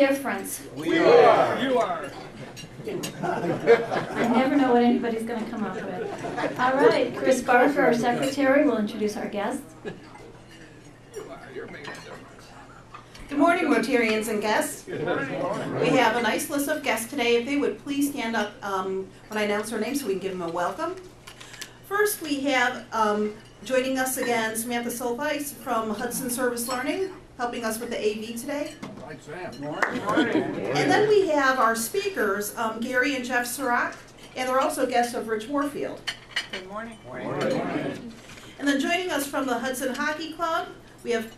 difference? We are. You are. I never know what anybody's going to come up with. All right, Chris Barker, our secretary, will introduce our guests. Good morning, Rotarians and guests. Good morning. We have a nice list of guests today. If they would please stand up when I announce their names so we can give them a welcome. First, we have joining us again Samantha Solveis from Hudson Service Learning, helping us with the AV today. Right, Sam. Morning. And then we have our speakers, Gary and Jeff Surratt, and they're also guests of Rich Warfield. Good morning. And then joining us from the Hudson Hockey Club, we have,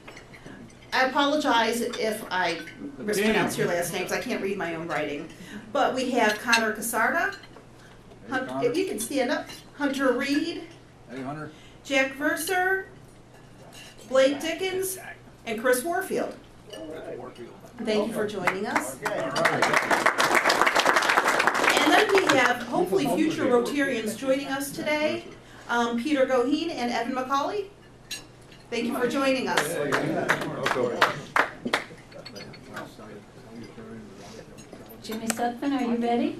I apologize if I mispronounce your last names, I can't read my own writing, but we have Connor Casarda, if you can stand up, Hunter Reed, Hey, Hunter. Jack Verser, Blake Dickens, and Chris Warfield. Thank you for joining us. And then we have, hopefully, future Rotarians joining us today, Peter Goheen and Evan McCauley. Thank you for joining us. Jimmy Sutphin, are you ready?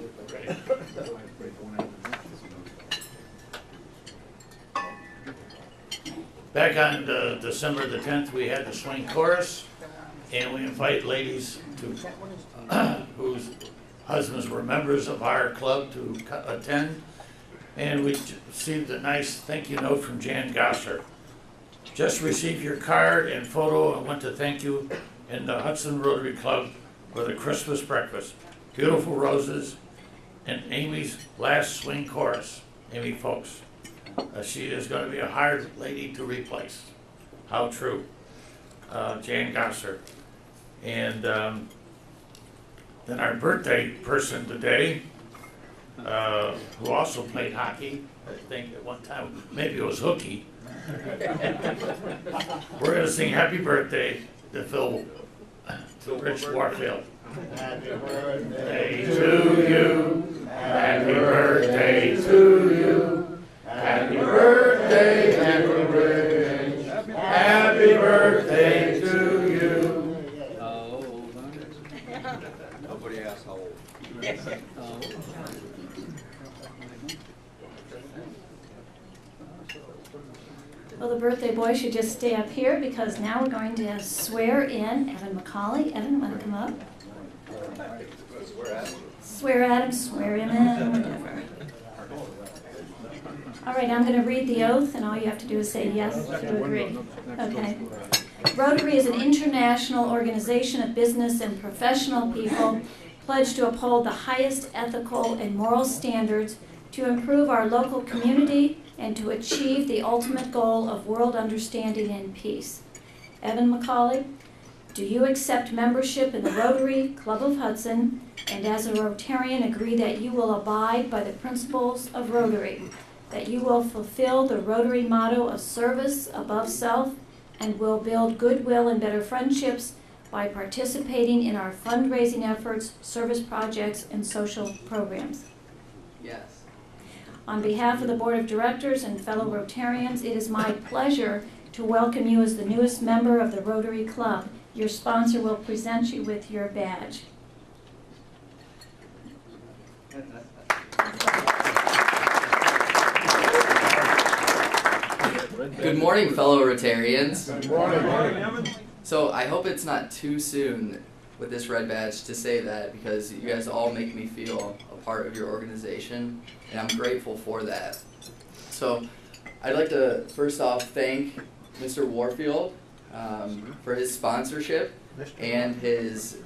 Back on December the 10th, we had the swing chorus, and we invite ladies to whose husbands were members of our club to attend. And we received a nice thank you note from Jan Gosser. Just received your card and photo and want to thank you in the Hudson Rotary Club for the Christmas breakfast. Beautiful roses and Amy's last swing chorus. Amy Folks. She is going to be a hard lady to replace. How true. Jan Gosser. And then our birthday person today, who also played hockey, I think at one time, maybe it was hooky. We're going to sing happy birthday to Rich Warfield. Happy birthday to you. Happy birthday to you. Happy birthday, happy birthday, happy birthday to you. Nobody asked how old. Well, the birthday boy should just stay up here because now we're going to swear in Evan McCauley. Evan, want to come up? Swear at him, swear him in, whatever. All right, I'm going to read the oath, and all you have to do is say yes to agree. Okay. Rotary is an international organization of business and professional people pledged to uphold the highest ethical and moral standards to improve our local community and to achieve the ultimate goal of world understanding and peace. Evan McCauley, do you accept membership in the Rotary Club of Hudson and as a Rotarian agree that you will abide by the principles of Rotary, that you will fulfill the Rotary motto of service above self and will build goodwill and better friendships by participating in our fundraising efforts, service projects, and social programs? Yes. On behalf of the Board of Directors and fellow Rotarians, it is my pleasure to welcome you as the newest member of the Rotary Club. Your sponsor will present you with your badge. Good morning, fellow Rotarians. Good morning. So I hope it's not too soon with this red badge to say that, because you guys all make me feel a part of your organization, and I'm grateful for that. So I'd like to first off thank Mr. Warfield for his sponsorship and his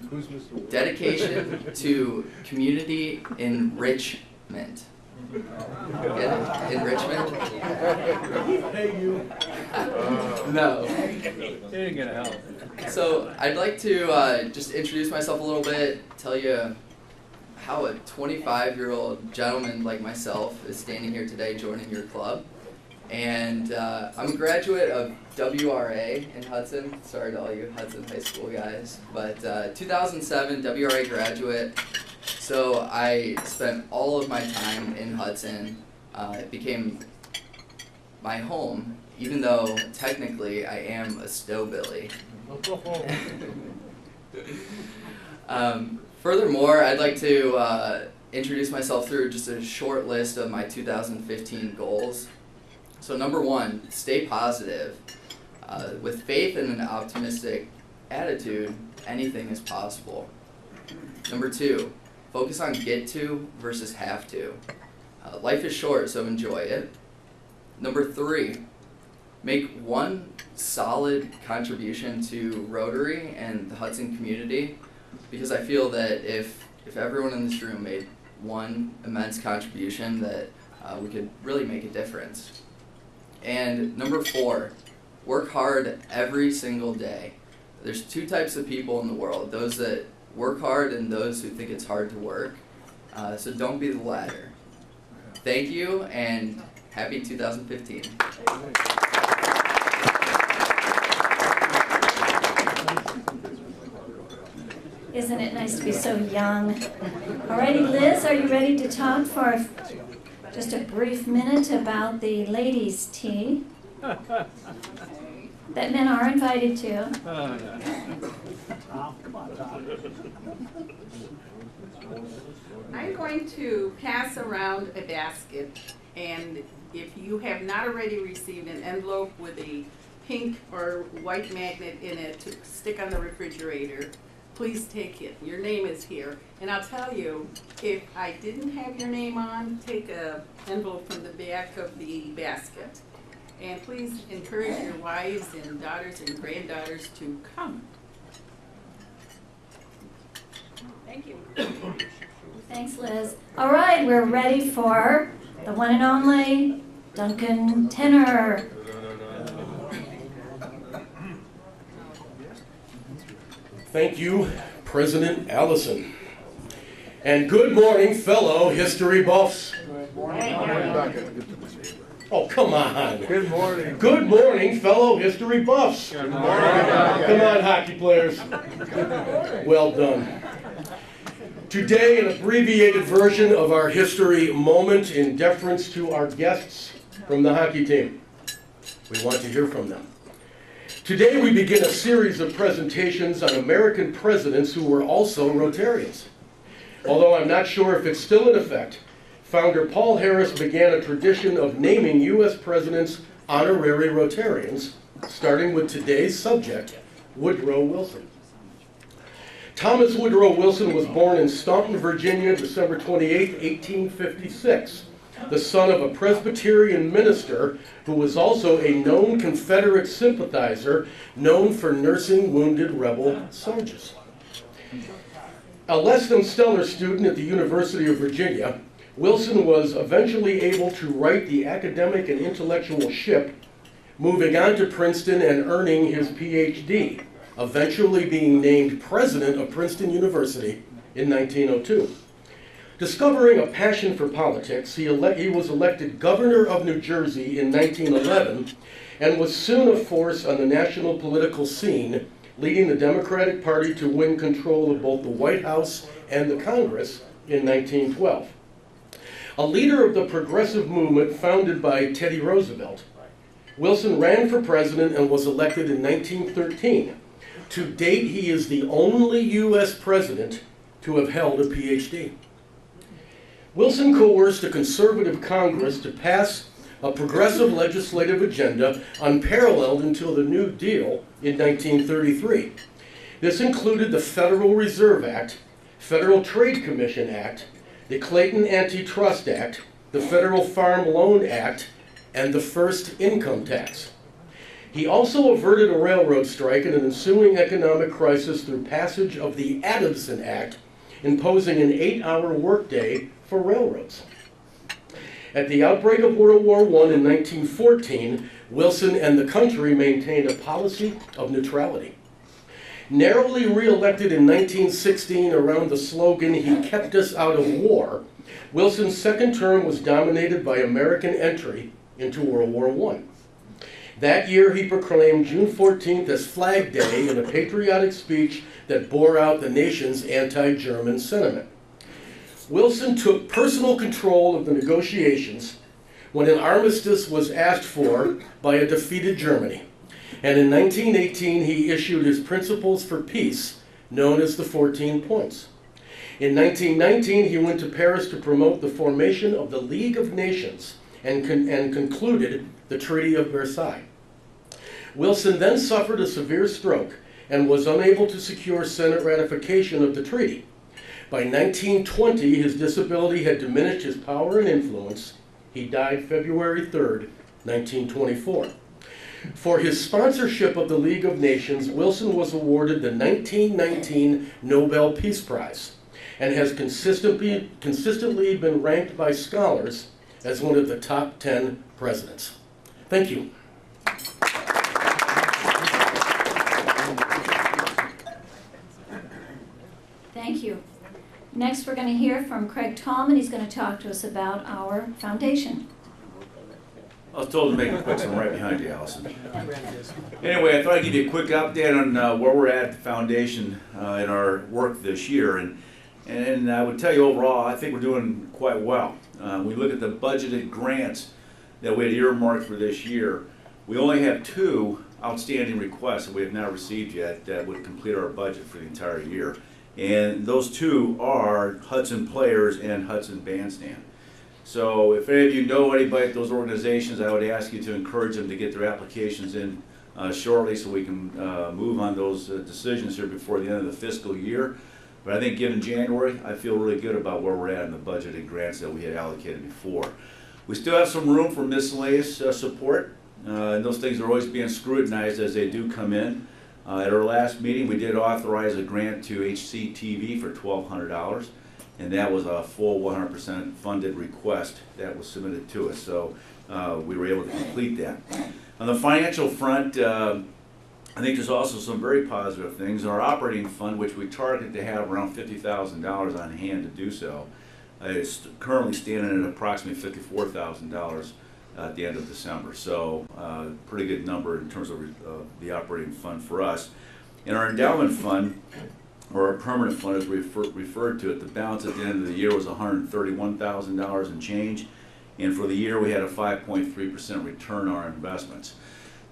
dedication to community enrichment. Enrichment? No. It ain't gonna help. So I'd like to just introduce myself a little bit, tell you how a 25-year-old gentleman like myself is standing here today joining your club. And I'm a graduate of WRA in Hudson. Sorry to all you Hudson High School guys. But 2007 WRA graduate. So I spent all of my time in Hudson. It became my home, even though technically I am a snowbilly. Furthermore, I'd like to introduce myself through just a short list of my 2015 goals. So number 1, stay positive. With faith and an optimistic attitude, anything is possible. Number 2, focus on get to versus have to. Life is short, so enjoy it. Number 3, make one solid contribution to Rotary and the Hudson community, because I feel that if everyone in this room made one immense contribution, that we could really make a difference. And number 4, work hard every single day. There's 2 types of people in the world, those that work hard and those who think it's hard to work. So don't be the latter. Thank you, and happy 2015. Isn't it nice to be so young? Alrighty, Liz, are you ready to talk for just a brief minute about the ladies' tea that men are invited to? I'm going to pass around a basket, and if you have not already received an envelope with a pink or white magnet in it to stick on the refrigerator, please take it. Your name is here. And I'll tell you, if I didn't have your name on, take an envelope from the back of the basket. And please encourage your wives and daughters and granddaughters to come. Thank you. Thanks, Liz. All right, we're ready for the one and only Duncan Tenner. Thank you, President Allison. And good morning, fellow history buffs. Oh, come on. Good morning. Good morning, fellow history buffs. Good morning. Come on, hockey players. Well done. Today, an abbreviated version of our history moment in deference to our guests from the hockey team. We want to hear from them. Today, we begin a series of presentations on American presidents who were also Rotarians. Although I'm not sure if it's still in effect, founder Paul Harris began a tradition of naming U.S. presidents honorary Rotarians, starting with today's subject, Woodrow Wilson. Thomas Woodrow Wilson was born in Staunton, Virginia, December 28, 1856, the son of a Presbyterian minister who was also a known Confederate sympathizer known for nursing wounded rebel soldiers. A less than stellar student at the University of Virginia, Wilson was eventually able to right the academic and intellectual ship, moving on to Princeton and earning his PhD, eventually being named president of Princeton University in 1902. Discovering a passion for politics, he was elected governor of New Jersey in 1911 and was soon a force on the national political scene, leading the Democratic Party to win control of both the White House and the Congress in 1912. A leader of the progressive movement founded by Teddy Roosevelt, Wilson ran for president and was elected in 1913. To date, he is the only U.S. president to have held a PhD. Wilson coerced a conservative Congress to pass a progressive legislative agenda unparalleled until the New Deal in 1933. This included the Federal Reserve Act, Federal Trade Commission Act, the Clayton Antitrust Act, the Federal Farm Loan Act, and the first income tax. He also averted a railroad strike and an ensuing economic crisis through passage of the Adamson Act, imposing an 8-hour workday for railroads. At the outbreak of World War I in 1914, Wilson and the country maintained a policy of neutrality. Narrowly re-elected in 1916 around the slogan, "He kept us out of war," Wilson's second term was dominated by American entry into World War I. That year, he proclaimed June 14th as Flag Day in a patriotic speech that bore out the nation's anti-German sentiment. Wilson took personal control of the negotiations when an armistice was asked for by a defeated Germany. And in 1918, he issued his Principles for Peace, known as the 14 Points. In 1919, he went to Paris to promote the formation of the League of Nations and concluded the Treaty of Versailles. Wilson then suffered a severe stroke and was unable to secure Senate ratification of the treaty. By 1920, his disability had diminished his power and influence. He died February 3rd, 1924. For his sponsorship of the League of Nations, Wilson was awarded the 1919 Nobel Peace Prize and has consistently been ranked by scholars as one of the top 10 presidents. Thank you. Thank you. Next, we're going to hear from Craig Tallman. He's going to talk to us about our foundation. I was told to make it quick, so I'm right behind you, Allison. Anyway, I thought I'd give you a quick update on where we're at the foundation in our work this year. And I would tell you overall, I think we're doing quite well. We look at the budgeted grants that we had earmarked for this year. We only have 2 outstanding requests that we have not received yet that would complete our budget for the entire year. And those 2 are Hudson Players and Hudson Bandstand. So if any of you know anybody at those organizations, I would ask you to encourage them to get their applications in shortly so we can move on those decisions here before the end of the fiscal year. But I think given January, I feel really good about where we're at in the budgeted grants that we had allocated before. We still have some room for miscellaneous support, and those things are always being scrutinized as they do come in. At our last meeting, we did authorize a grant to HCTV for $1,200, and that was a full 100% funded request that was submitted to us, so we were able to complete that. On the financial front, I think there's also some very positive things. Our operating fund, which we target to have around $50,000 on hand to do so, is currently standing at approximately $54,000 at the end of December. So pretty good number in terms of the operating fund for us. In our endowment fund, or our permanent fund as we referred to it, the balance at the end of the year was $131,000 and change. And for the year, we had a 5.3% return on our investments.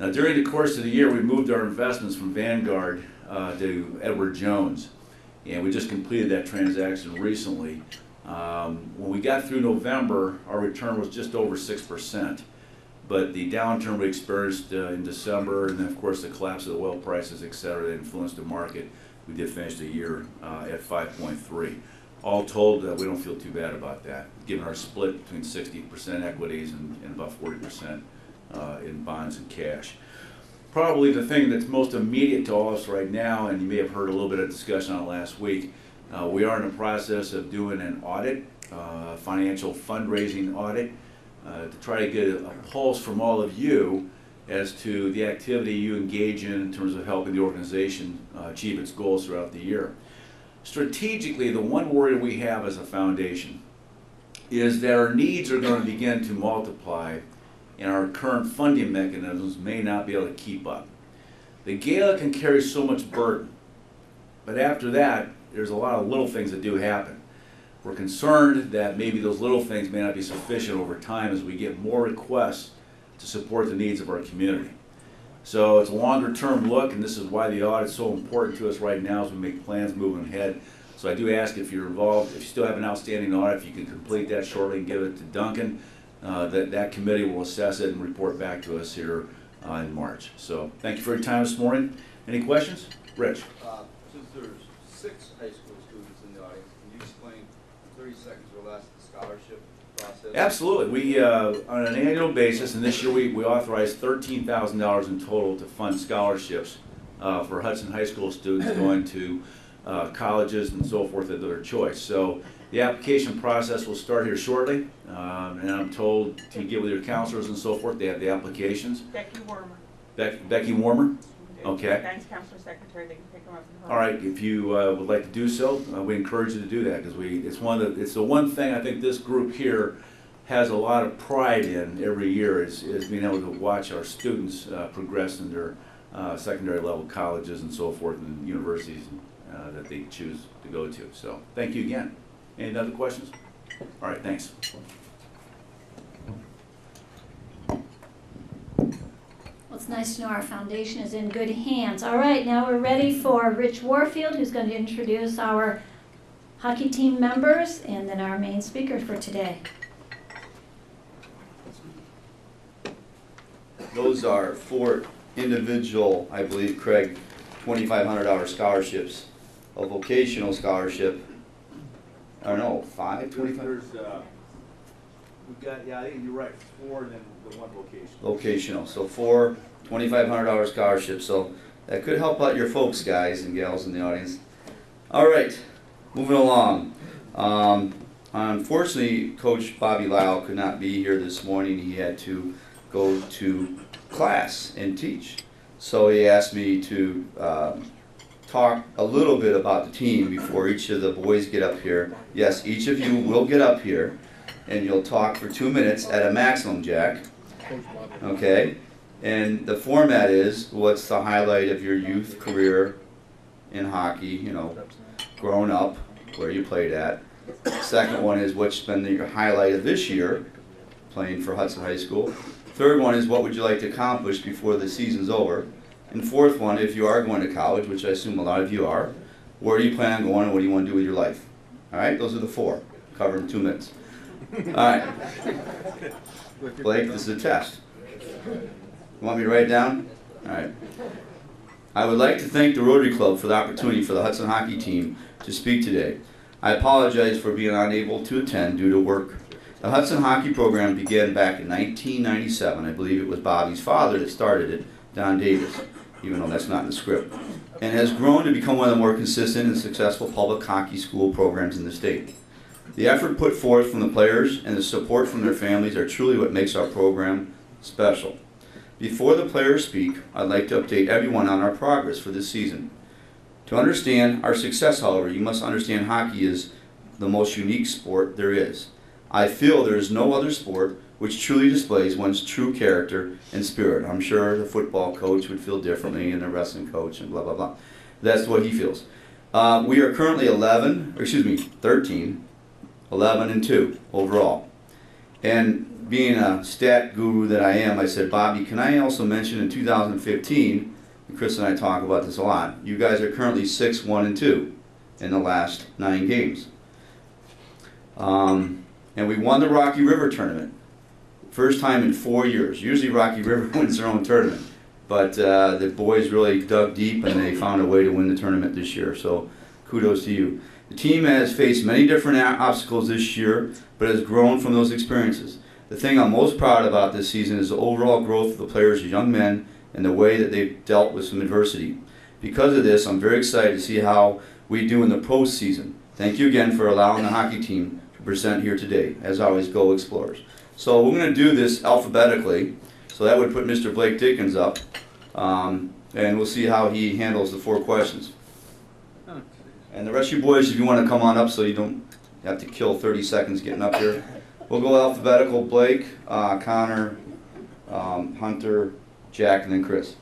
Now, during the course of the year, we moved our investments from Vanguard to Edward Jones, and we just completed that transaction recently. When we got through November, our return was just over 6%, but the downturn we experienced in December, and then of course the collapse of the oil prices, et cetera, that influenced the market, we did finish the year at 5.3. All told, we don't feel too bad about that, given our split between 60% equities and about 40% in bonds and cash. Probably the thing that's most immediate to all of us right now, and you may have heard a little bit of discussion on it last week, we are in the process of doing an audit, financial fundraising audit, to try to get a pulse from all of you as to the activity you engage in terms of helping the organization achieve its goals throughout the year. Strategically, the one worry we have as a foundation is that our needs are going to begin to multiply and our current funding mechanisms may not be able to keep up. The gala can carry so much burden, but after that, there's a lot of little things that do happen. We're concerned that maybe those little things may not be sufficient over time as we get more requests to support the needs of our community. So it's a longer term look, and this is why the audit is so important to us right now as we make plans moving ahead. So I do ask if you're involved, if you still have an outstanding audit, if you can complete that shortly and give it to Duncan, that committee will assess it and report back to us here in March. So thank you for your time this morning. Any questions? Rich. Since there's 6 high school students in the audience, can you explain in 30 seconds or less the scholarship process? Absolutely. We, on an annual basis, and this year we authorized $13,000 in total to fund scholarships for Hudson High School students going to colleges and so forth of their choice. So the application process will start here shortly, and I'm told to get with your counselors and so forth. They have the applications. Becky Warmer. Becky Warmer? Okay. Guidance counselor secretary, they can pick them up and All right, if you would like to do so, we encourage you to do that because it's the one thing I think this group here has a lot of pride in every year is being able to watch our students progress in their secondary level colleges and so forth and universities that they choose to go to. So thank you again. Any other questions? All right, thanks. Well, it's nice to know our foundation is in good hands. All right, now we're ready for Rich Warfield, who's going to introduce our hockey team members and then our main speaker for today. Those are 4 individual, I believe, Craig, $2,500 scholarships, a vocational scholarship. I don't know, 5, 25? There's, we've got, yeah, I think you're right, 4 and then the 1 vocation. Vocational, so 4 $2,500 scholarships, so that could help out your folks, guys and gals in the audience. All right, moving along. Unfortunately, Coach Bobby Lyle could not be here this morning. He had to go to class and teach. So he asked me to talk a little bit about the team before each of the boys get up here. Yes, each of you will get up here and you'll talk for 2 minutes at a maximum, Jack. Okay? And the format is, what's the highlight of your youth career in hockey, you know, growing up, where you played at. Second one is, what's been your highlight of this year, playing for Hudson High School. Third one is, what would you like to accomplish before the season's over? And fourth one, if you are going to college, which I assume a lot of you are, where do you plan on going and what do you want to do with your life? All right, those are the 4, covered in 2 minutes. All right. Blake, this is a test. You want me to write it down? All right. I would like to thank the Rotary Club for the opportunity for the Hudson hockey team to speak today. I apologize for being unable to attend due to work. The Hudson hockey program began back in 1997. I believe it was Bobby's father that started it, Don Davis, even though that's not in the script, and has grown to become one of the more consistent and successful public hockey school programs in the state. The effort put forth from the players and the support from their families are truly what makes our program special. Before the players speak, I'd like to update everyone on our progress for this season. To understand our success, however, you must understand hockey is the most unique sport there is. I feel there is no other sport which truly displays one's true character and spirit. I'm sure the football coach would feel differently and the wrestling coach and blah, blah, blah. That's what he feels. We are currently 13, 11 and 2 overall. And being a stat guru that I am, I said, Bobby, can I also mention in 2015, and Chris and I talk about this a lot, you guys are currently 6, 1 and 2 in the last 9 games. And we won the Rocky River tournament. First time in 4 years. Usually Rocky River wins their own tournament. But the boys really dug deep and they found a way to win the tournament this year. So kudos to you. The team has faced many different obstacles this year, but has grown from those experiences. The thing I'm most proud about this season is the overall growth of the players as young men and the way that they've dealt with some adversity. Because of this, I'm very excited to see how we do in the postseason. Thank you again for allowing the hockey team to present here today. As always, go Explorers. So we're going to do this alphabetically. So that would put Mr. Blake Dickens up. And we'll see how he handles the 4 questions. And the rest of you boys, if you want to come on up so you don't have to kill 30 seconds getting up here. We'll go alphabetical. Blake, Connor, Hunter, Jack, and then Chris.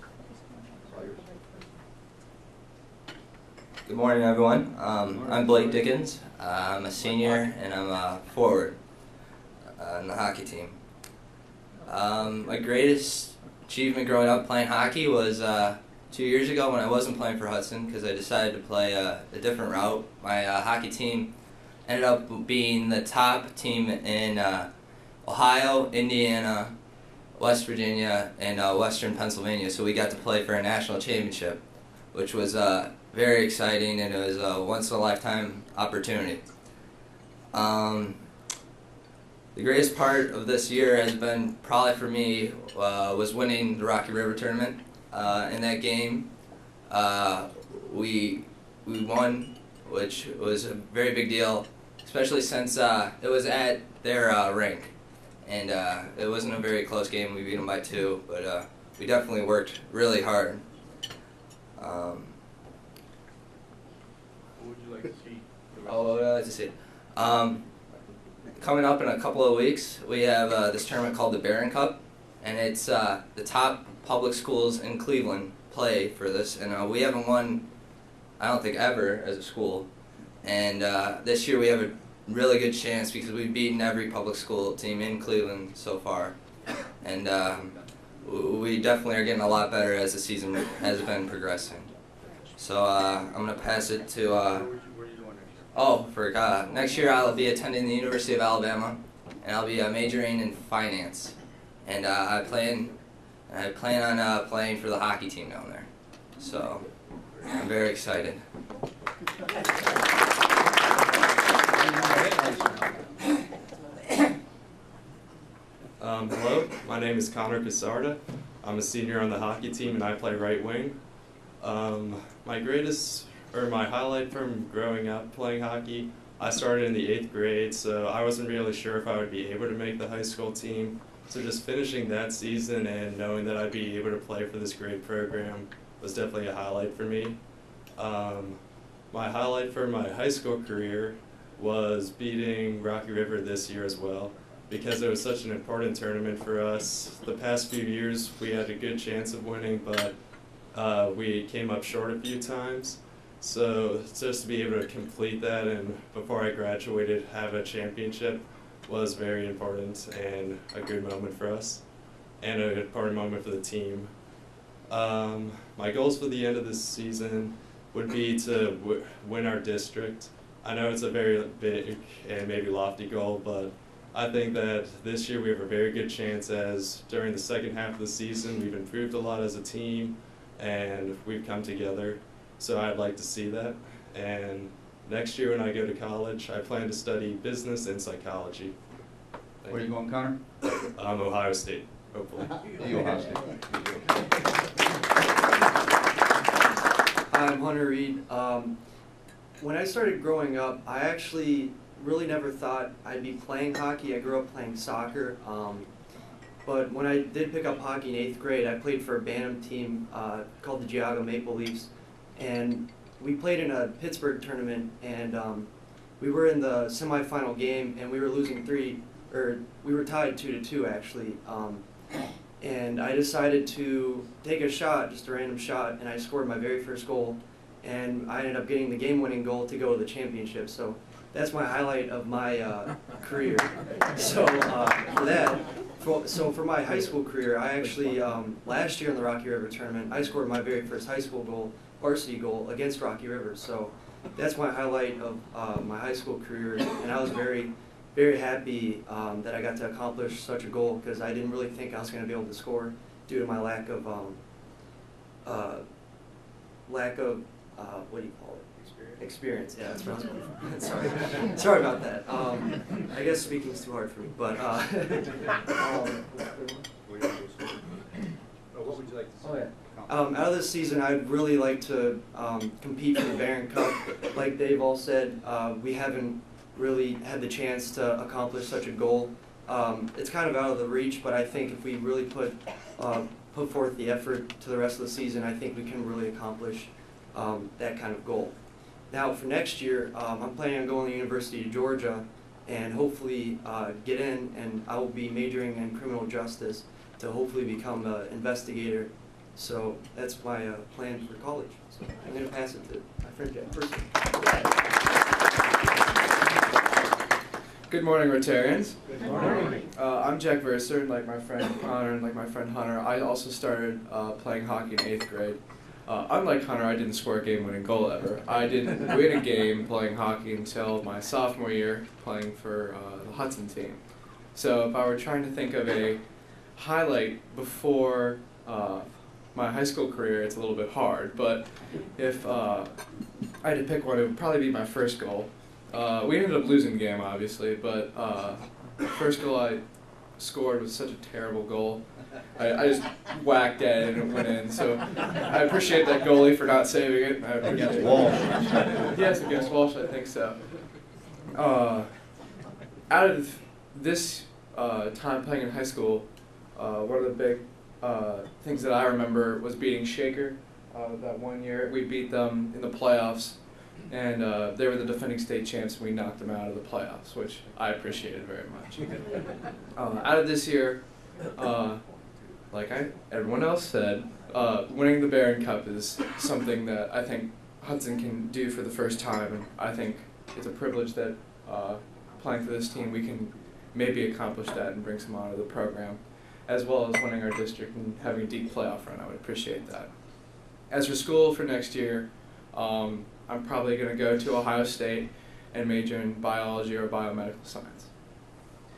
Good morning, everyone. I'm Blake Dickens. I'm a senior and I'm a forward in the hockey team. My greatest achievement growing up playing hockey was 2 years ago when I wasn't playing for Hudson because I decided to play a different route. My hockey team ended up being the top team in Ohio, Indiana, West Virginia, and Western Pennsylvania. So we got to play for a national championship, which was very exciting and it was a once-in-a-lifetime opportunity. The greatest part of this year has been probably for me was winning the Rocky River tournament. In that game, we won, which was a very big deal, especially since it was at their rink, and it wasn't a very close game. We beat them by 2, but we definitely worked really hard. What would you like to see? What would I like to see? Coming up in a couple of weeks, we have this tournament called the Barron Cup, and it's the top public schools in Cleveland play for this, and we haven't won, I don't think, ever as a school. And this year we have a really good chance because we've beaten every public school team in Cleveland so far. And we definitely are getting a lot better as the season has been progressing. So I'm going to pass it to, next year I'll be attending the University of Alabama, and I'll be majoring in finance. And I plan on playing for the hockey team down there. So I'm very excited. Hello, my name is Connor Casarda. I'm a senior on the hockey team and I play right wing. My highlight from growing up playing hockey, I started in the 8th grade, so I wasn't really sure if I would be able to make the high school team. So just finishing that season and knowing that I'd be able to play for this great program was definitely a highlight for me. My highlight for my high school career was beating Rocky River this year as well, because it was such an important tournament for us. The past few years we had a good chance of winning, but we came up short a few times. So just to be able to complete that and before I graduated have a championship was very important and a good moment for us and an important moment for the team. My goals for the end of this season would be to win our district. I know it's a very big and maybe lofty goal, but I think that this year we have a very good chance, as during the second half of the season we've improved a lot as a team and we've come together. So I'd like to see that. And next year when I go to college, I plan to study business and psychology. Where are you going, Connor? Ohio State, hopefully. Ohio State. I'm Hunter Reed. When I started growing up, I actually really never thought I'd be playing hockey. I grew up playing soccer. But when I did pick up hockey in 8th grade, I played for a Bantam team called the Geauga Maple Leafs. And we played in a Pittsburgh tournament, and we were in the semifinal game, and we were losing we were tied 2-2 actually. And I decided to take a shot, just a random shot, and I scored my very first goal. And I ended up getting the game-winning goal to go to the championship. So that's my highlight of my career. So for my high school career, I actually, last year in the Rocky River tournament, I scored my very first high school goal, varsity goal, against Rocky River. So that's my highlight of my high school career, and I was very, very happy that I got to accomplish such a goal, because I didn't really think I was going to be able to score due to my lack of what do you call it? Experience. Yeah, that's what I was going for. Sorry about that. I guess speaking's too hard for me, but what would you like to say? Oh yeah. Out of this season, I'd really like to compete for the Barron Cup. Like they've all said, we haven't really had the chance to accomplish such a goal. It's kind of out of the reach, but I think if we really put forth the effort to the rest of the season, I think we can really accomplish that kind of goal. Now for next year, I'm planning on going to the University of Georgia and hopefully get in, and I will be majoring in criminal justice to hopefully become an investigator. So that's my plan for college. So I'm going to pass it to my friend Jeff Person. Good morning, Rotarians. Good morning. I'm Jack Verser, like my friend Connor and like my friend Hunter. I also started playing hockey in 8th grade. Unlike Hunter, I didn't score a game-winning goal ever. I didn't win a game playing hockey until my sophomore year playing for the Hudson team. So if I were trying to think of a highlight before my high school career, it's a little bit hard. But if I had to pick one, it would probably be my first goal. We ended up losing the game, obviously, but the first goal I scored was such a terrible goal. I just whacked at it and it went in. So I appreciate that goalie for not saving it. Against Walsh. Yes, against Walsh, I think so. Out of this time playing in high school, one of the big things that I remember was beating Shaker. That one year we beat them in the playoffs, and they were the defending state champs, and we knocked them out of the playoffs, which I appreciated very much. Out of this year, like everyone else said, winning the Barron Cup is something that I think Hudson can do for the first time, and I think it's a privilege that playing for this team we can maybe accomplish that and bring some honor to the program. as well as winning our district and having a deep playoff run. I would appreciate that. As for school for next year, I'm probably going to go to Ohio State and major in biology or biomedical science.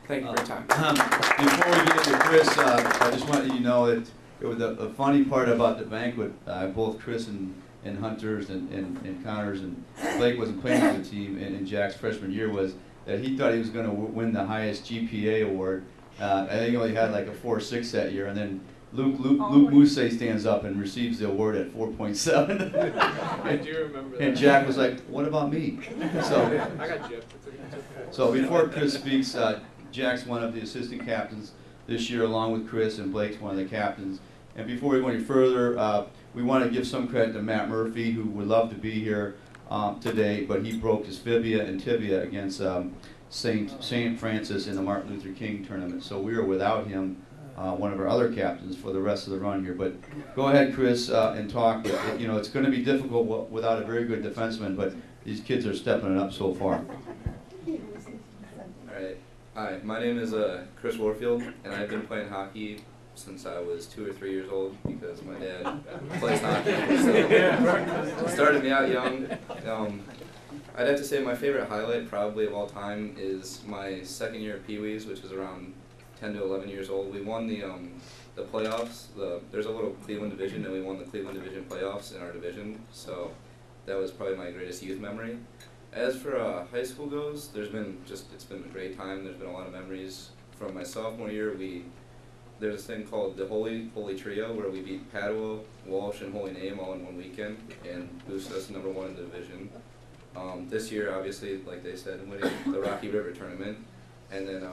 Thank you for your time. Before we get into Chris, I just want you to know that it was a funny part about the banquet. Both Chris and Hunter's and Connor's and Blake wasn't playing for the team in Jack's freshman year was that he thought he was going to win the highest GPA award. I think he only had like a 4.6 that year, and then Luke Mousse stands up and receives the award at 4.7. I do remember that. And Jack was like, "What about me?" So I got gypped. So before Chris speaks, Jack's one of the assistant captains this year, along with Chris, and Blake's one of the captains. And before we go any further, we want to give some credit to Matt Murphy, who would love to be here today, but he broke his fibia and tibia against St. Francis in the Martin Luther King tournament. So we are without him, one of our other captains, for the rest of the run here. But go ahead, Chris, and talk. But, you know, it's going to be difficult without a very good defenseman, but these kids are stepping it up so far. All right. Hi, my name is Chris Warfield, and I've been playing hockey since I was 2 or 3 years old because my dad plays hockey. So it started me out young. I'd have to say my favorite highlight probably of all time is my second year at Pee Wee's, which is around 10 to 11 years old. We won the playoffs. There's a little Cleveland division, and we won the Cleveland division playoffs in our division. So that was probably my greatest youth memory. As for high school goes, it's been a great time. There's been a lot of memories. From my sophomore year, there's this thing called the Holy Trio, where we beat Padua, Walsh, and Holy Name all in one weekend and boosted us to #1 in the division. This year, obviously, like they said, winning the Rocky River tournament. And then,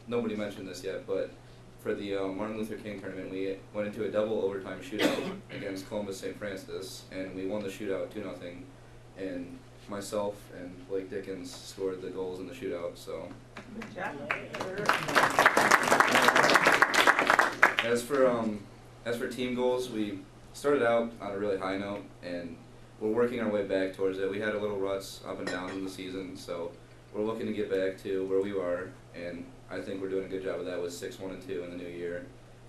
nobody mentioned this yet, but for the Martin Luther King tournament, we went into a double overtime shootout against Columbus St. Francis, and we won the shootout 2-0. And myself and Blake Dickens scored the goals in the shootout. So. Good job. As for team goals, we started out on a really high note, and we're working our way back towards it. We had a little ruts up and down in the season, so we're looking to get back to where we were, and I think we're doing a good job of that with 6-1-2 in the new year.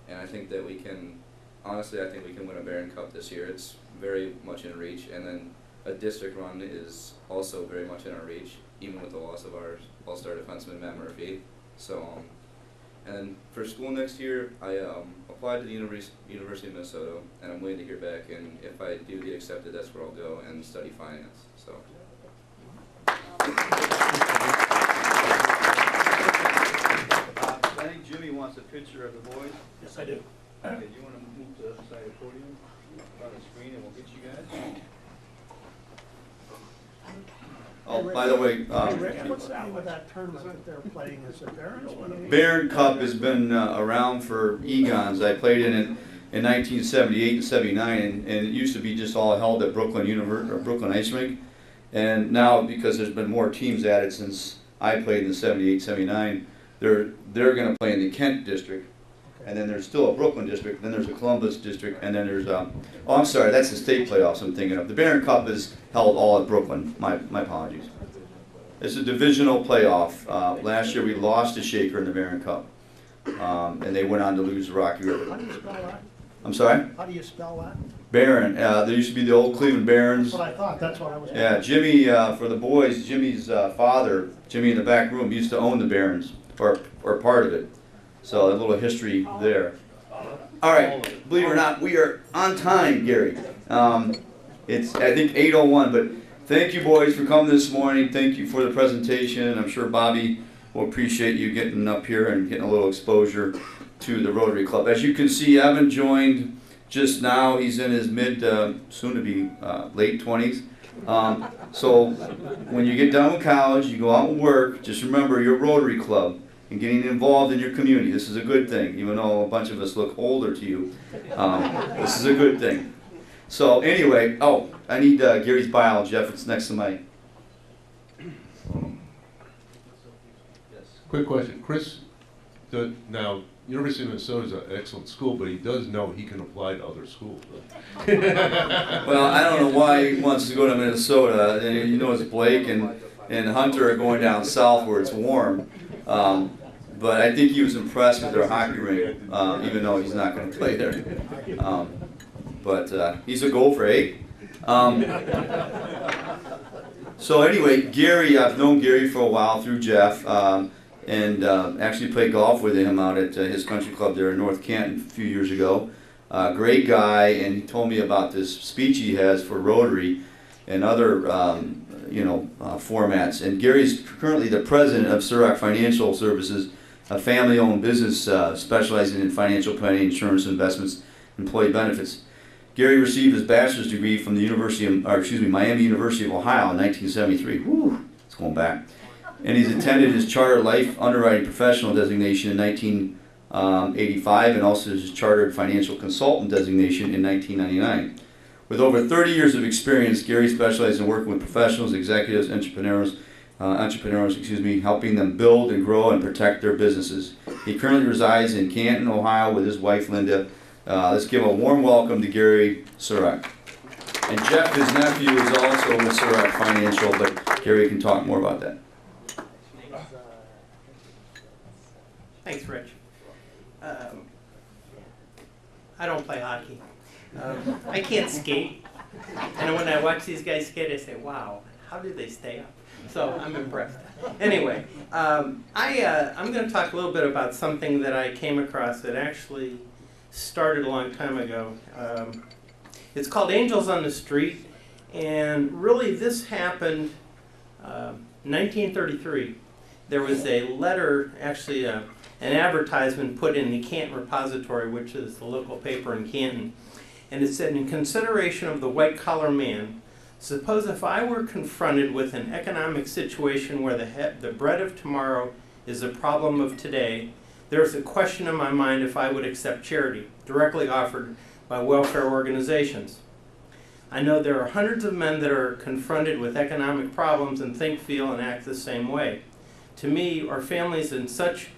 And I think that we can, honestly, I think we can win a Barron Cup this year. It's very much in reach, and then a district run is also very much in our reach, even with the loss of our all-star defenseman Matt Murphy. So, and then for school next year, I applied to the University of Minnesota, and I'm waiting to hear back. And if I do get accepted, that's where I'll go and study finance. So. I think Jimmy wants a picture of the boys. Yes, I do. Okay, do you want to move to the other side of the podium on the screen, and we'll get you guys? Oh, by the way, what's the name of that tournament that they're playing? Is it Barron's? Barron Cup has been around for eons. I played in it in 1978 and 79, and it used to be just all held at Brooklyn Ice Rink. And now, because there's been more teams added since I played in the 78, 79, they're going to play in the Kent district. And then there's still a Brooklyn district, then there's a Columbus district, and then there's oh, I'm sorry, that's the state playoffs I'm thinking of. The Barron Cup is held all at Brooklyn. My apologies. It's a divisional playoff. Last year we lost to Shaker in the Barron Cup, and they went on to lose the Rocky River. How do you spell that? I'm sorry? How do you spell that? Barron. There used to be the old Cleveland Barons. That's what I thought. That's what I was. Yeah, Jimmy, for the boys, Jimmy's father, Jimmy in the back room, used to own the Barons, or part of it. So a little history there. All right, believe it or not, we are on time, Gary. It's, I think, 8:01, but thank you, boys, for coming this morning. Thank you for the presentation. I'm sure Bobby will appreciate you getting up here and getting a little exposure to the Rotary Club. As you can see, Evan joined just now. He's in his mid, soon to be late 20s. So when you get done with college, you go out and work, just remember your Rotary Club and getting involved in your community. This is a good thing, even though a bunch of us look older to you. This is a good thing. So anyway, oh, I need Gary's biology. Jeff, it's next to my... Quick question. Chris, now, University of Minnesota is an excellent school, but he does know he can apply to other schools. Well, I don't know why he wants to go to Minnesota. You know, it's Blake and Hunter are going down south where it's warm. but I think he was impressed with their hockey rink, even though he's not going to play there. But he's a gopher, eh? So anyway, Gary, I've known Gary for a while through Jeff, and actually played golf with him out at his country club there in North Canton a few years ago. Great guy, and he told me about this speech he has for Rotary and other formats. And Gary's currently the president of Surak Financial Services, a family-owned business specializing in financial planning, insurance, investments, employee benefits. Gary received his bachelor's degree from the Miami University of Ohio in 1973. Whew, it's going back. And he's attended his Chartered Life Underwriting Professional designation in 1985 and also his Chartered Financial Consultant designation in 1999. With over 30 years of experience, Gary specializes in working with professionals, executives, entrepreneurs, helping them build and grow and protect their businesses. He currently resides in Canton, Ohio with his wife, Linda. Let's give a warm welcome to Gary Surak. And Jeff, his nephew, is also with Surak Financial, but Gary can talk more about that. Thanks, Rich. I don't play hockey. I can't skate. And when I watch these guys skate, I say, wow, how do they stay up? So I'm impressed. Anyway, I'm going to talk a little bit about something that I came across that actually started a long time ago. It's called Angels on the Street, and really this happened 1933. There was a letter, actually an advertisement put in the Canton Repository, which is the local paper in Canton, and it said, in consideration of the white-collar man, suppose if I were confronted with an economic situation where the bread of tomorrow is the problem of today, there is a question in my mind if I would accept charity, directly offered by welfare organizations. I know there are hundreds of men that are confronted with economic problems and think, feel, and act the same way. To me, our families in such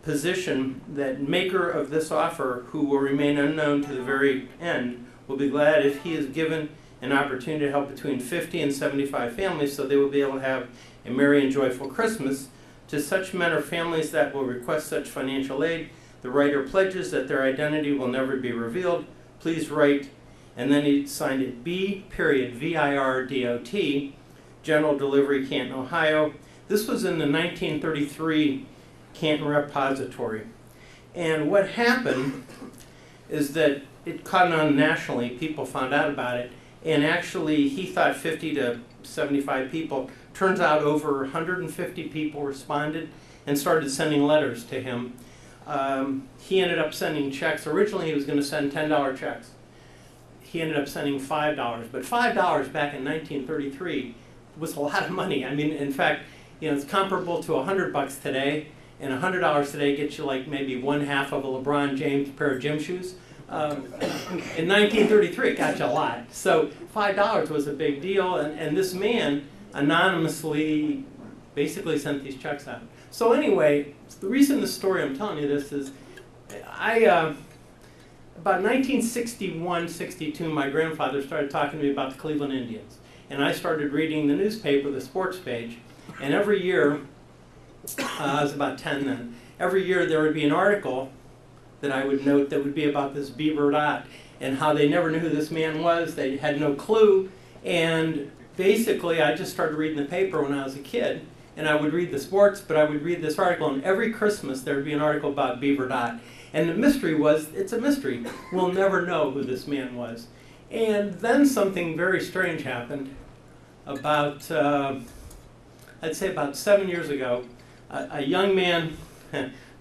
position that maker of this offer, who will remain unknown to the very end, will be glad if he is given an opportunity to help between 50 and 75 families so they will be able to have a merry and joyful Christmas. To such men or families that will request such financial aid, the writer pledges that their identity will never be revealed. Please write, and then he signed it B.VIRDOT, General Delivery, Canton, Ohio. This was in the 1933 Canton Repository. And what happened is that it caught on nationally. People found out about it. And actually, he thought 50 to 75 people. Turns out over 150 people responded and started sending letters to him. He ended up sending checks. Originally, he was going to send $10 checks. He ended up sending $5. But $5 back in 1933 was a lot of money. I mean, in fact, it's comparable to $100 today. And $100 today gets you like maybe one half of a LeBron James pair of gym shoes. In 1933, it got you a lot. So $5 was a big deal, and this man anonymously basically sent these checks out. So anyway, the reason the story I'm telling you this is, about 1961-62, my grandfather started talking to me about the Cleveland Indians. And I started reading the newspaper, the sports page, and every year, I was about 10 then, every year there would be an article that I would note that would be about this Beaver Dot and how they never knew who this man was. They had no clue. And basically, I just started reading the paper when I was a kid. And I would read the sports, but I would read this article. And every Christmas, there would be an article about Beaver Dot. And the mystery was, it's a mystery. We'll never know who this man was. And then something very strange happened. About, I'd say about 7 years ago, a young man,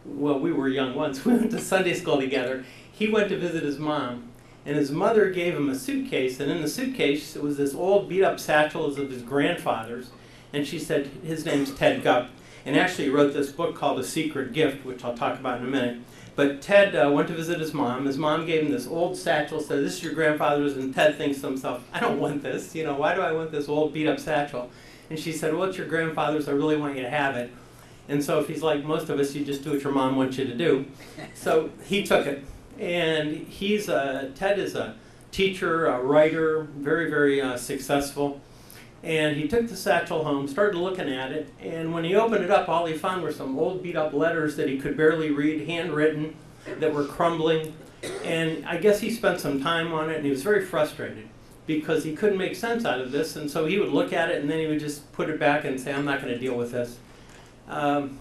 well, we were young once. We went to Sunday school together. He went to visit his mom, and his mother gave him a suitcase, and in the suitcase it was this old beat-up satchel of his grandfather's, and she said, his name's Ted Gupp, and actually he wrote this book called A Secret Gift, which I'll talk about in a minute. But Ted went to visit his mom. His mom gave him this old satchel, said, this is your grandfather's, and Ted thinks to himself, I don't want this, why do I want this old beat-up satchel? And she said, well, it's your grandfather's, I really want you to have it. And so if he's like most of us, you just do what your mom wants you to do. So he took it. And Ted is a teacher, a writer, very, very successful. And he took the satchel home, started looking at it, and when he opened it up, all he found were some old beat up letters that he could barely read, handwritten, that were crumbling. And I guess he spent some time on it, and he was very frustrated because he couldn't make sense out of this. And so he would look at it, and then he would just put it back and say, I'm not going to deal with this.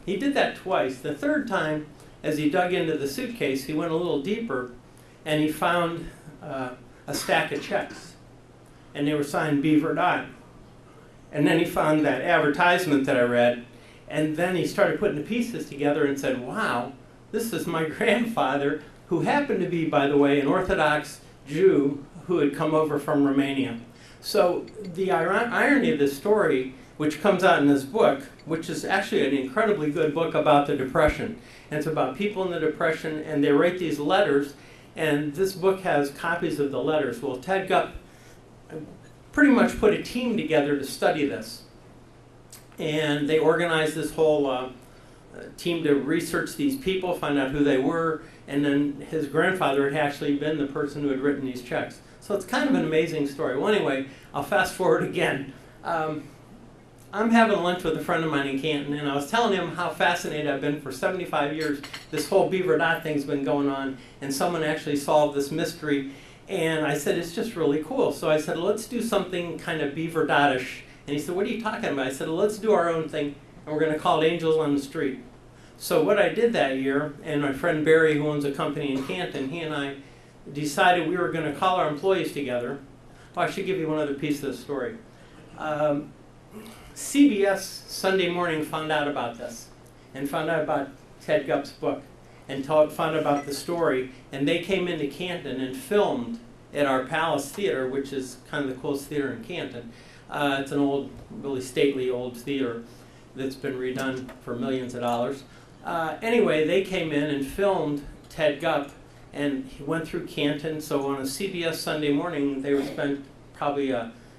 He did that twice. The third time, as he dug into the suitcase, he went a little deeper, and he found a stack of checks. And they were signed Beaver Dot. And then he found that advertisement that I read, and then he started putting the pieces together and said, wow, this is my grandfather, who happened to be, by the way, an Orthodox Jew who had come over from Romania. So the irony of this story, which comes out in this book, which is actually an incredibly good book about the Depression, and it's about people in the Depression, and they write these letters, and this book has copies of the letters. Well, Ted Gupp pretty much put a team together to study this. And they organized this whole team to research these people, find out who they were, and then his grandfather had actually been the person who had written these checks. So it's kind of an amazing story. Well, anyway, I'll fast forward again. I'm having lunch with a friend of mine in Canton, and I was telling him how fascinated I've been for 75 years. This whole Beaver Dot thing's been going on, and someone actually solved this mystery. And I said, it's just really cool. So I said, let's do something kind of Beaver Dot-ish. And he said, what are you talking about? I said, well, let's do our own thing, and we're going to call it Angels on the Street. So what I did that year, and my friend Barry, who owns a company in Canton, he and I decided we were going to call our employees together. Oh, I should give you one other piece of the story. CBS Sunday Morning found out about this, and found out about Ted Gupp's book, and found out about the story, and they came into Canton and filmed at our Palace Theater, which is kind of the coolest theater in Canton. It's an old, really stately old theater that's been redone for millions of dollars. Anyway, they came in and filmed Ted Gupp, and he went through Canton. So on a CBS Sunday Morning, they would spend probably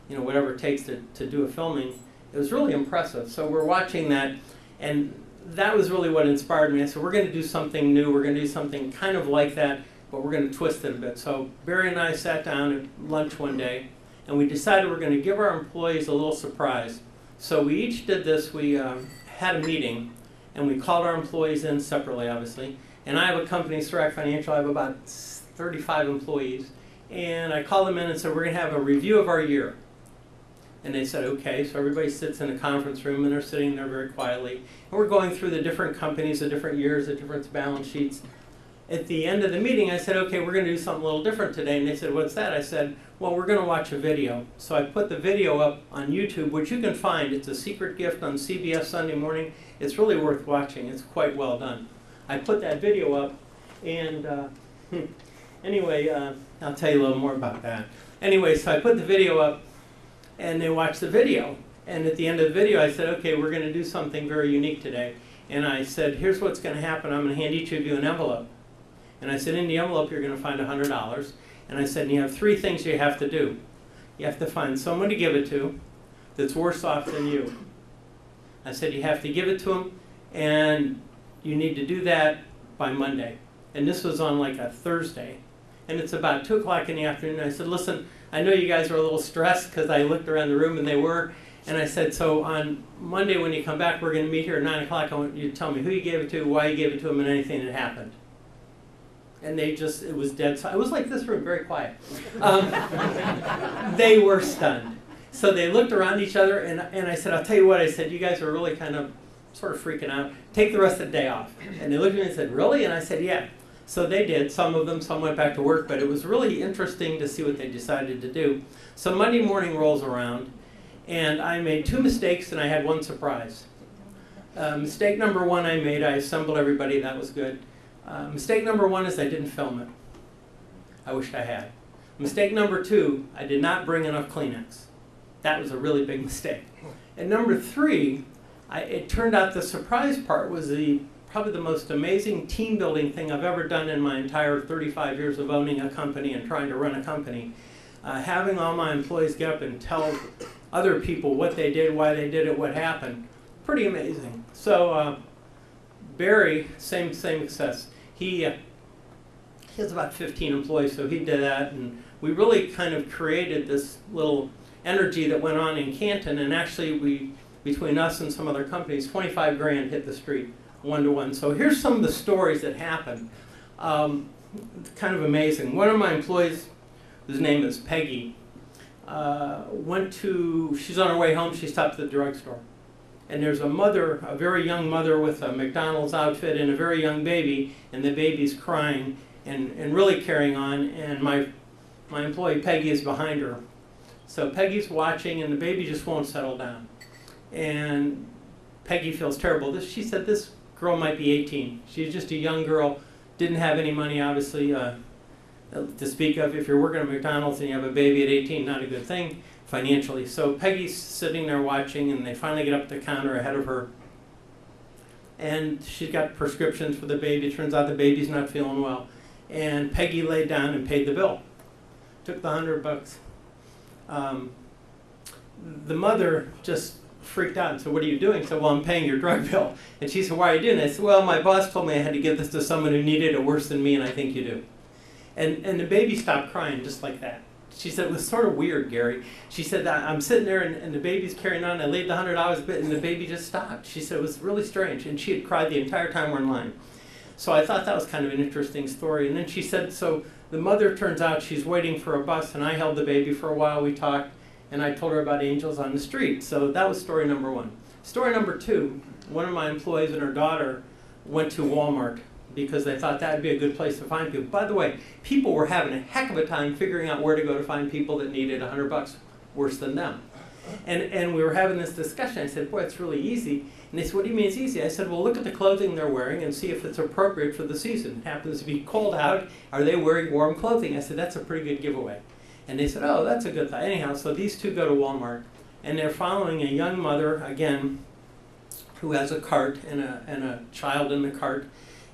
whatever it takes to do a filming. It was really impressive. So we're watching that, and that was really what inspired me. I said, we're going to do something new. We're going to do something kind of like that, but we're going to twist it a bit. So Barry and I sat down at lunch one day, and we decided we're going to give our employees a little surprise. So we each did this. We had a meeting, and we called our employees in separately, obviously. And I have a company, Serac Financial. I have about 35 employees. And I called them in and said, we're going to have a review of our year. And they said, okay. So everybody sits in a conference room, and they're sitting there very quietly. And we're going through the different companies, the different years, the different balance sheets. At the end of the meeting, I said, okay, we're going to do something a little different today. And they said, what's that? I said, well, we're going to watch a video. So I put the video up on YouTube, which you can find. It's a secret gift on CBS Sunday Morning. It's really worth watching. It's quite well done. I put that video up, and anyway, I'll tell you a little more about that. Anyway, so I put the video up, and they watched the video. And at the end of the video, I said, okay, we're going to do something very unique today. And I said, here's what's going to happen. I'm going to hand each of you an envelope. And I said, in the envelope, you're going to find $100. And I said, and you have 3 things you have to do. You have to find someone to give it to that's worse off than you. I said, you have to give it to them, and you need to do that by Monday. And this was on like a Thursday. And it's about 2 o'clock in the afternoon. I said, listen, I know you guys are a little stressed, because I looked around the room and they were. And I said, so on Monday when you come back, we're going to meet here at 9 o'clock. I want you to tell me who you gave it to, why you gave it to them, and anything that happened. And they just, it was dead silent. It was like this room, very quiet. They were stunned. So they looked around each other, and I said, I'll tell you what, I said, you guys are really kind of sort of freaking out. Take the rest of the day off. And they looked at me and said, really? And I said, yeah. So they did. Some of them, some went back to work, but it was really interesting to see what they decided to do. So Monday morning rolls around, and I made 2 mistakes, and I had 1 surprise. Mistake number 1 I made, I assembled everybody, that was good. Mistake number 1 is I didn't film it. I wished I had. Mistake number 2, I did not bring enough Kleenex. That was a really big mistake. And number 3, it turned out the surprise part was probably the most amazing team building thing I've ever done in my entire 35 years of owning a company and trying to run a company. Having all my employees get up and tell other people what they did, why they did it, what happened, pretty amazing. So Barry, same success. He has about 15 employees, so he did that, and we really kind of created this little energy that went on in Canton, and actually between us and some other companies, 25 grand hit the street, 1-to-1. So here's some of the stories that happened. Kind of amazing. One of my employees, whose name is Peggy, she's on her way home, she stopped at the drugstore. And there's a mother, a very young mother with a McDonald's outfit and a very young baby, and the baby's crying and really carrying on, and my employee Peggy is behind her. So Peggy's watching, and the baby just won't settle down. And Peggy feels terrible. She said this girl might be 18. She's just a young girl, didn't have any money, obviously, to speak of. If you're working at McDonald's and you have a baby at 18, not a good thing financially. So Peggy's sitting there watching, and they finally get up to the counter ahead of her. And she's got prescriptions for the baby. It turns out the baby's not feeling well. And Peggy laid down and paid the bill. Took the $100. The mother just freaked out and said, "What are you doing?" I said, "Well, I'm paying your drug bill." And she said, "Why are you doing it?" I said, "Well, my boss told me I had to give this to someone who needed it worse than me, and I think you do." And the baby stopped crying just like that. She said, "It was sort of weird, Gary." She said, "I'm sitting there and the baby's carrying on. I laid the $100 bit and the baby just stopped." She said, "It was really strange." And she had cried the entire time we're in line. So I thought that was kind of an interesting story. And then she said, so the mother, turns out she's waiting for a bus, and I held the baby for a while. We talked, and I told her about angels on the street. So that was story number one. Story number two, one of my employees and her daughter went to Walmart because they thought that would be a good place to find people. By the way, people were having a heck of a time figuring out where to go to find people that needed $100 worse than them. And we were having this discussion. I said, "Boy, it's really easy." And they said, "What do you mean it's easy?" I said, "Well, look at the clothing they're wearing and see if it's appropriate for the season. It happens to be cold out. Are they wearing warm clothing?" I said, "That's a pretty good giveaway." And they said, "Oh, that's a good thought." Anyhow, so these two go to Walmart, and they're following a young mother, again, who has a cart and a child in the cart.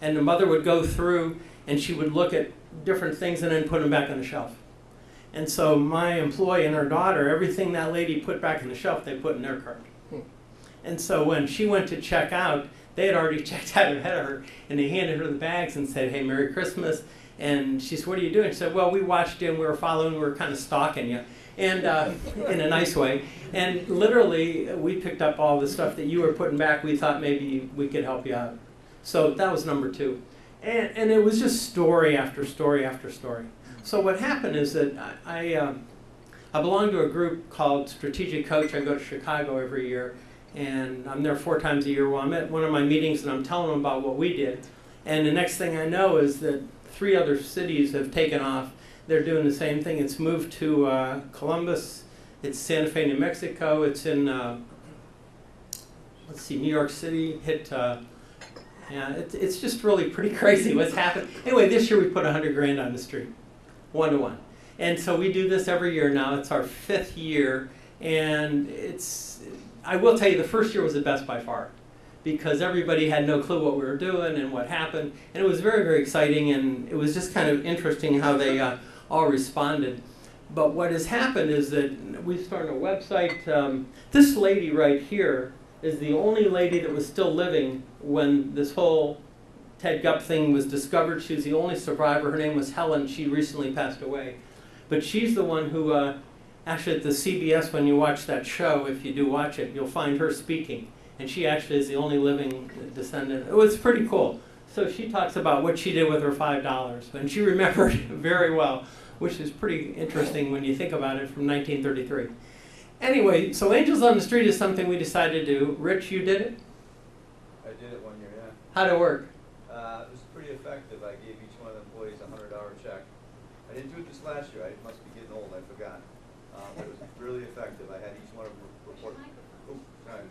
And the mother would go through, and she would look at different things and then put them back on the shelf. And so my employee and her daughter, everything that lady put back on the shelf, they put in their cart. And so when she went to check out, they had already checked out ahead of her, and they handed her the bags and said, "Hey, Merry Christmas." And she said, "What are you doing?" She said, "Well, we watched you, and we were following, we were kind of stalking you." And in a nice way. And literally, we picked up all the stuff that you were putting back. We thought maybe we could help you out. So that was number two. And it was just story after story after story. So what happened is that I belong to a group called Strategic Coach. I go to Chicago every year, and I'm there 4 times a year. Well, I'm at one of my meetings, and I'm telling them about what we did. And the next thing I know is that 3 other cities have taken off. They're doing the same thing. It's moved to Columbus. It's Santa Fe, New Mexico. It's in, let's see, New York City. It's just really pretty crazy what's happened. Anyway, this year we put 100 grand on the street, 1-to-1. And so we do this every year now. It's our 5th year. And I will tell you, the first year was the best by far, because everybody had no clue what we were doing and what happened. And it was very, very exciting, and it was just kind of interesting how they all responded. But what has happened is that we started a website. This lady right here is the only lady that was still living when this whole Ted Gupp thing was discovered. She was the only survivor. Her name was Helen. She recently passed away. But she's the one who, actually at the CBS, when you watch that show, if you do watch it, you'll find her speaking. And she actually is the only living descendant. It was pretty cool. So she talks about what she did with her $5. And she remembered very well, which is pretty interesting when you think about it, from 1933. Anyway, so Angels on the Street is something we decided to do. Rich, you did it? I did it one year, yeah. How'd it work? It was pretty effective. I gave each one of the employees a $100 check. I didn't do it this last year. I must be getting old. I forgot. It was really effective. I had each one of them report. Oh, sorry.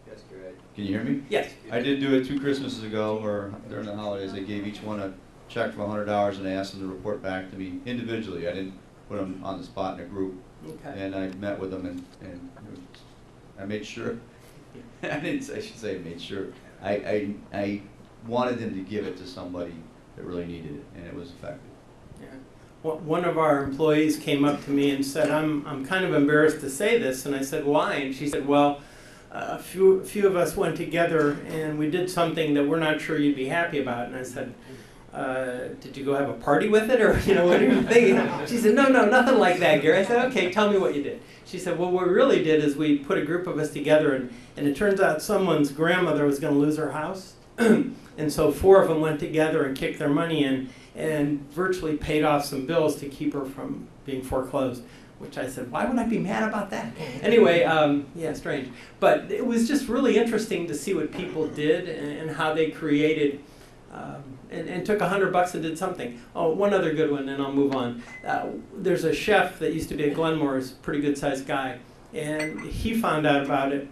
Yes, Gary. Can you hear me? Yes. I did do it 2 Christmases ago, or during the holidays. I gave each one a check for $100, and I asked them to report back to me individually. I didn't put them on the spot in a group. Okay. And I met with them, and I made sure. I should say made sure. I wanted them to give it to somebody that really needed it, and it was effective. Yeah. Well, one of our employees came up to me and said, I'm kind of embarrassed to say this. And I said, "Why?" And she said, "Well, a few of us went together and we did something that we're not sure you'd be happy about." And I said, did you go have a party with it, or what are you thinking? She said, no, nothing like that, Gary. I said, okay, tell me what you did. She said, well, what we really did is we put a group of us together, and it turns out someone's grandmother was going to lose her house, and so 4 of them went together and kicked their money in and virtually paid off some bills to keep her from being foreclosed. Which I said, why would I be mad about that? Anyway, yeah, strange. But it was just really interesting to see what people did and how they created and took $100 and did something. Oh, one other good one, and I'll move on. There's a chef that used to be at Glenmore's, pretty good-sized guy, and he found out about it,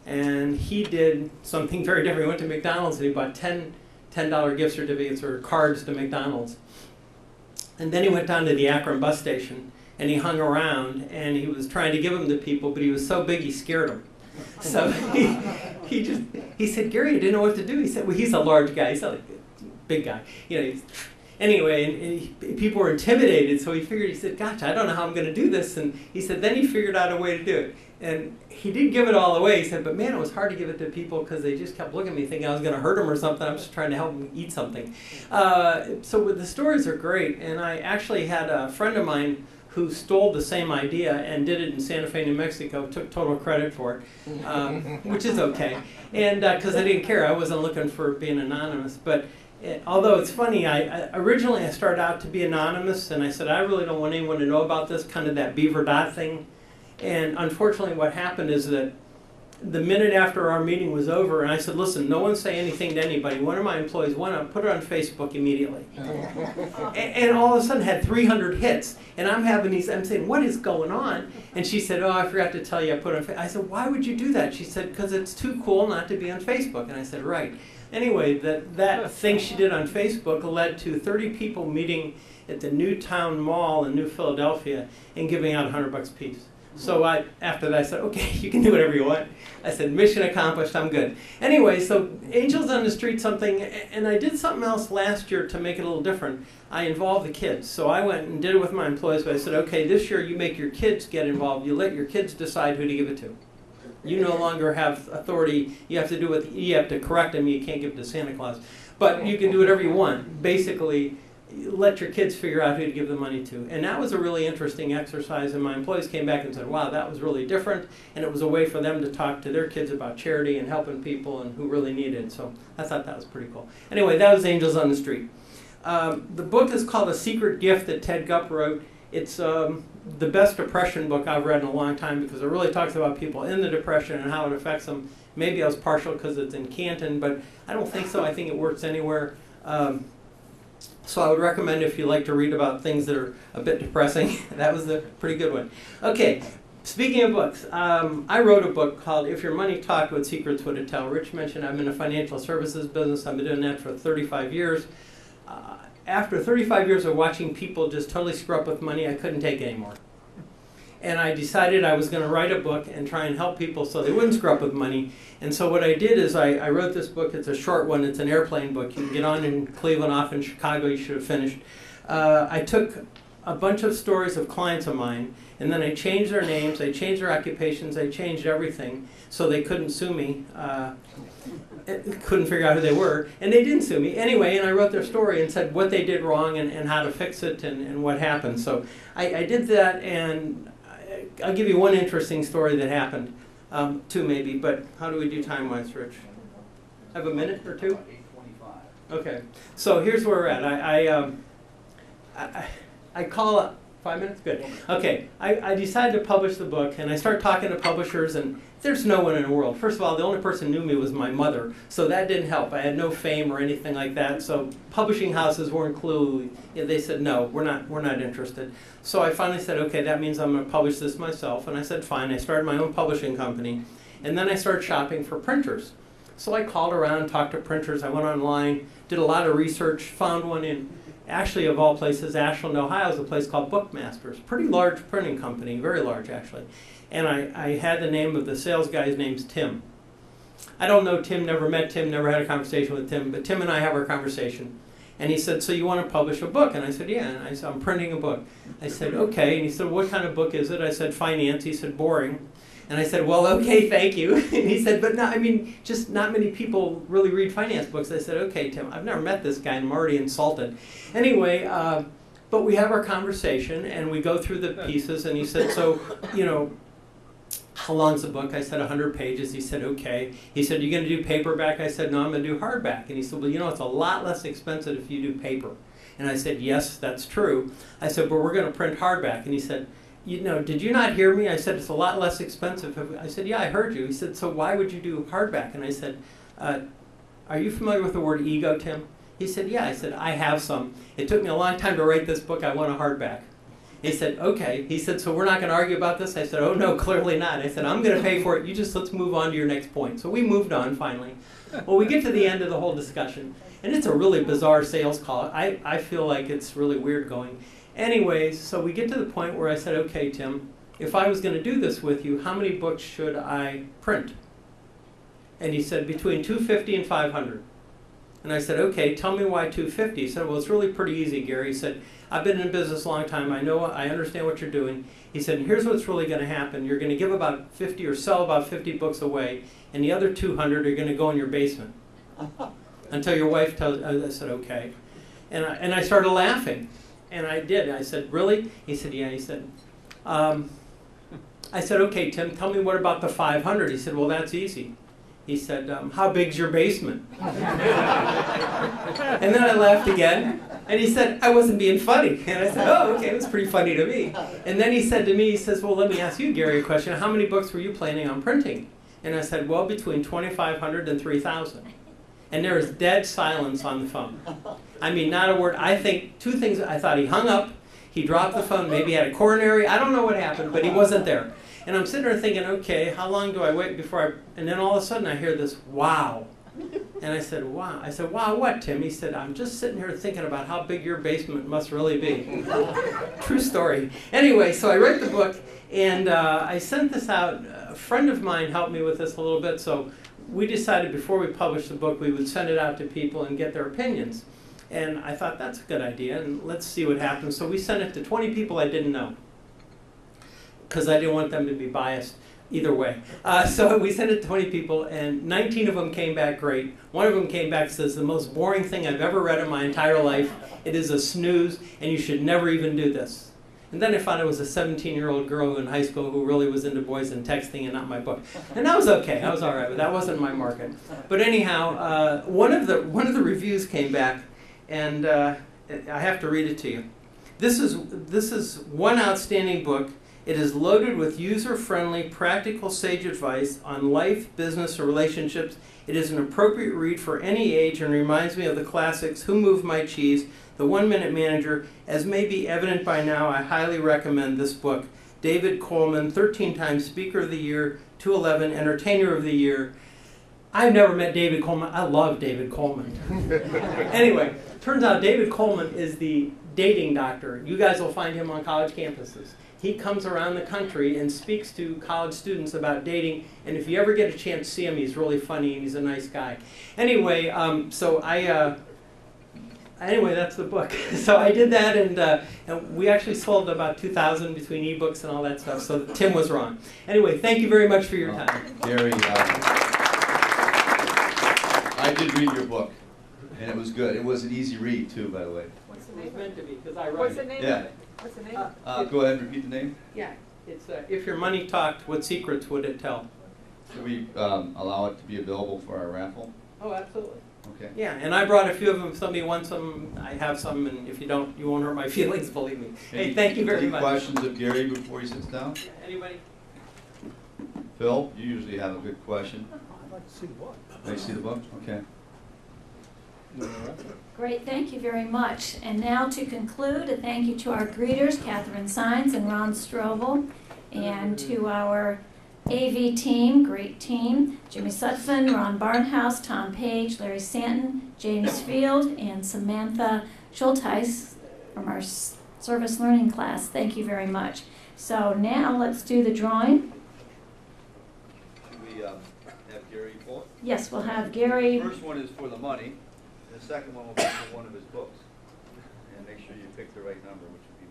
and he did something very different. He went to McDonald's and he bought $10 gift certificates or cards to McDonald's. And then he went down to the Akron bus station, and he hung around, and he was trying to give them to people, but he was so big he scared them. So he said, Gary, I didn't know what to do. He said, well, he's a large guy. He's not like a big guy. Anyway, and people were intimidated, so he figured, he said, gosh, I don't know how I'm going to do this. And he said, then he figured out a way to do it. And he did give it all away. He said, but man, it was hard to give it to people because they just kept looking at me thinking I was going to hurt them or something. I was just trying to help them eat something. So the stories are great. And I actually had a friend of mine who stole the same idea and did it in Santa Fe, New Mexico, took total credit for it, which is okay. And because I didn't care, I wasn't looking for being anonymous. But although it's funny, originally I started out to be anonymous, and I said, I really don't want anyone to know about this, kind of that beaver dot thing. And unfortunately what happened is that the minute after our meeting was over, and I said, listen, no one say anything to anybody. One of my employees went up, put it on Facebook immediately. And all of a sudden had 300 hits. And I'm saying, what is going on? And she said, oh, I forgot to tell you, I put it on Facebook. I said, why would you do that? She said, because it's too cool not to be on Facebook. And I said, right. Anyway, that thing she did on Facebook led to 30 people meeting at the Newtown Mall in New Philadelphia and giving out $100 a piece. So after that, I said, okay, you can do whatever you want. I said, mission accomplished, I'm good. Anyway, so Angels on the Street something, and I did something else last year to make it a little different. I involved the kids. So I went and did it with my employees, but I said, okay, this year you make your kids get involved. You let your kids decide who to give it to. You no longer have authority. You have to do what you have to correct them. You can't give it to Santa Claus. But you can do whatever you want. Basically, let your kids figure out who to give the money to. And that was a really interesting exercise, and my employees came back and said, wow, that was really different, and it was a way for them to talk to their kids about charity and helping people and who really needed. So I thought that was pretty cool. Anyway, that was Angels on the Street. The book is called A Secret Gift that Ted Gupp wrote. It's the best depression book I've read in a long time because it really talks about people in the depression and how it affects them. Maybe I was partial because it's in Canton, but I don't think so. I think it works anywhere. So I would recommend if you like to read about things that are a bit depressing. That was a pretty good one. Okay, speaking of books, I wrote a book called If Your Money Talked, What Secrets Would It Tell? Rich mentioned I'm in the financial services business. I've been doing that for 35 years. After 35 years of watching people just totally screw up with money, I couldn't take it anymore. And I decided I was going to write a book and try and help people so they wouldn't screw up with money. And so what I did is I wrote this book. It's a short one. It's an airplane book. You can get on in Cleveland, off in Chicago. You should have finished. I took a bunch of stories of clients of mine, and then I changed their names. I changed their occupations. I changed everything so they couldn't sue me. Couldn't figure out who they were, and they didn't sue me. Anyway, and I wrote their story and said what they did wrong and how to fix it and what happened. So I did that, and I'll give you one interesting story that happened, two maybe, but how do we do time-wise, Rich? Have a minute or two? 8:25. Okay, so here's where we're at. I call up, 5 minutes? Good. Okay, I decided to publish the book, and I started talking to publishers, and there's no one in the world. First of all, the only person who knew me was my mother, so that didn't help. I had no fame or anything like that, so publishing houses weren't clue. They said, no, we're not interested. So I finally said, okay, that means I'm going to publish this myself, and I said, fine. I started my own publishing company, and then I started shopping for printers. So I called around, talked to printers. I went online, did a lot of research, found one in, actually, of all places, Ashland, Ohio, is a place called Bookmasters. Pretty large printing company, very large, actually. And I had the name of the sales guy. His name's Tim. I don't know Tim, never met Tim, never had a conversation with Tim, but Tim and I have our conversation. And he said, so you want to publish a book? And I said, yeah. And I said, I'm printing a book. I said, okay. And he said, what kind of book is it? I said, finance. He said, boring. And I said, well, okay, thank you. And he said, but no, I mean, just not many people really read finance books. I said, okay, Tim, I've never met this guy and I'm already insulted. Anyway, but we have our conversation and we go through the pieces and he said, so, you know, how long's the book? I said 100 pages. He said, okay. He said, you going to do paperback? I said, no, I'm going to do hardback. And he said, well, you know, it's a lot less expensive if you do paper. And I said, yes, that's true. I said, but we're going to print hardback. And he said, you know, did you not hear me? I said, it's a lot less expensive. I said, yeah, I heard you. He said, so why would you do hardback? And I said, are you familiar with the word ego, Tim? He said, yeah. I said, I have some. It took me a long time to write this book. I want a hardback. He said, okay. He said, so we're not going to argue about this? I said, oh, no, clearly not. I said, I'm going to pay for it. You just let's move on to your next point. So we moved on finally. Well, we get to the end of the whole discussion. And it's a really bizarre sales call. I feel like it's really weird going. Anyways, so we get to the point where I said, okay, Tim, if I was going to do this with you, how many books should I print? And he said, between 250 and 500. And I said, okay, tell me why 250. He said, well, it's really pretty easy, Gary. He said, I've been in business a long time. I understand what you're doing. He said, here's what's really going to happen. You're going to give about 50 or sell about 50 books away, and the other 200 are going to go in your basement until your wife tells. I said, okay. And I started laughing. And I did. I said, really? He said, yeah. He said, I said, okay, Tim, tell me what about the 500? He said, well, that's easy. He said, how big's your basement? And then I laughed again. And he said, I wasn't being funny. And I said, oh, okay, it was pretty funny to me. And then he said to me, he says, well, let me ask you, Gary, a question. How many books were you planning on printing? And I said, well, between 2,500 and 3,000. And there was dead silence on the phone. I mean, not a word. I think two things. I thought he hung up, he dropped the phone, maybe he had a coronary. I don't know what happened, but he wasn't there. And I'm sitting there thinking, okay, how long do I wait before I... And then all of a sudden I hear this, wow. And I said, wow. I said, wow, what, Tim? He said, I'm just sitting here thinking about how big your basement must really be. True story. Anyway, so I read the book, and I sent this out. A friend of mine helped me with this a little bit, so we decided before we published the book, we would send it out to people and get their opinions. And I thought, that's a good idea, and let's see what happens. So we sent it to 20 people I didn't know, because I didn't want them to be biased either way. So we sent it to 20 people, and 19 of them came back great. One of them came back and says, the most boring thing I've ever read in my entire life. It is a snooze, and you should never even do this. And then I found it was a 17-year-old girl in high school who really was into boys and texting and not my book. And that was okay. I was all right, but that wasn't my market. But anyhow, one of the reviews came back, and I have to read it to you. This is one outstanding book. It is loaded with user-friendly, practical sage advice on life, business, or relationships. It is an appropriate read for any age and reminds me of the classics Who Moved My Cheese, The 1-Minute Manager. As may be evident by now, I highly recommend this book. David Coleman, 13-time Speaker of the Year, 2011 Entertainer of the Year. I've never met David Coleman. I love David Coleman. Anyway, turns out David Coleman is the dating doctor. You guys will find him on college campuses. He comes around the country and speaks to college students about dating, and if you ever get a chance to see him, he's really funny and he's a nice guy. Anyway, anyway, that's the book. So I did that, and we actually sold about 2,000 between ebooks and all that stuff, so Tim was wrong. Anyway, thank you very much for your time. Gary, I did read your book, and it was good. It was an easy read, too, by the way. What's the name? It's meant to be, because I wrote What's the name of it? What's the name of it? Go ahead and repeat the name. Yeah, it's If Your Money Talked, What Secrets Would It Tell? Should we allow it to be available for our raffle? Oh, absolutely. Okay. Yeah, and I brought a few of them. Somebody wants them. I have some, and if you don't, you won't hurt my feelings, believe me. Hey, thank you very much. Any questions of Gary before he sits down? Anybody? Phil, you usually have a good question. I'd like to see the book. Can you see the book? Okay. Great, thank you very much. And now to conclude, a thank you to our greeters, Catherine Sines and Ron Strobel, and to our AV team, great team, Jimmy Sutphin, Ron Barnhouse, Tom Page, Larry Santon, James Field, and Samantha Schulteis from our service learning class. Thank you very much. So now let's do the drawing. Should we have Gary pull it? Yes, we'll have Gary. The first one is for the money. The second one will be for one of his books. And make sure you pick the right number, which would be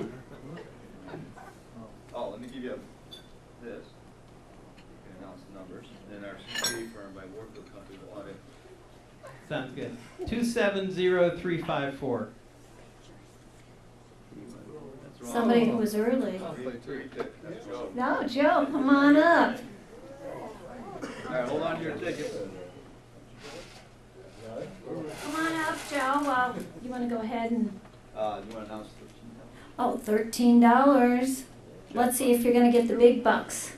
mine. Oh, let me give you this. numbers, and our CPA firm I work with company will audit. Sounds good. 270354. Somebody who was early. Let's go. No, Joe, come on up. All right, hold on to your ticket. Come on up, Joe. Well, you want to go ahead and, You want to announce oh, $13. Let's see if you're going to get the big bucks.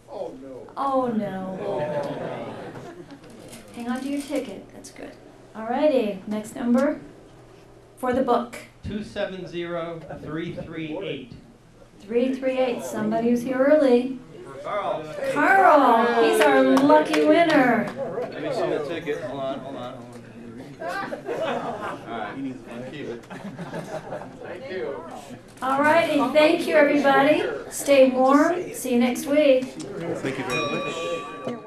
Oh, no. Oh, no. Hang on to your ticket. That's good. All righty, next number for the book. 270338. 338. Somebody who's here early. Carl. Carl, he's our lucky winner. Let me see the ticket. Hold on. All right, keep it. Thank you. All righty, thank you, everybody. Stay warm. See you next week. Thank you very much.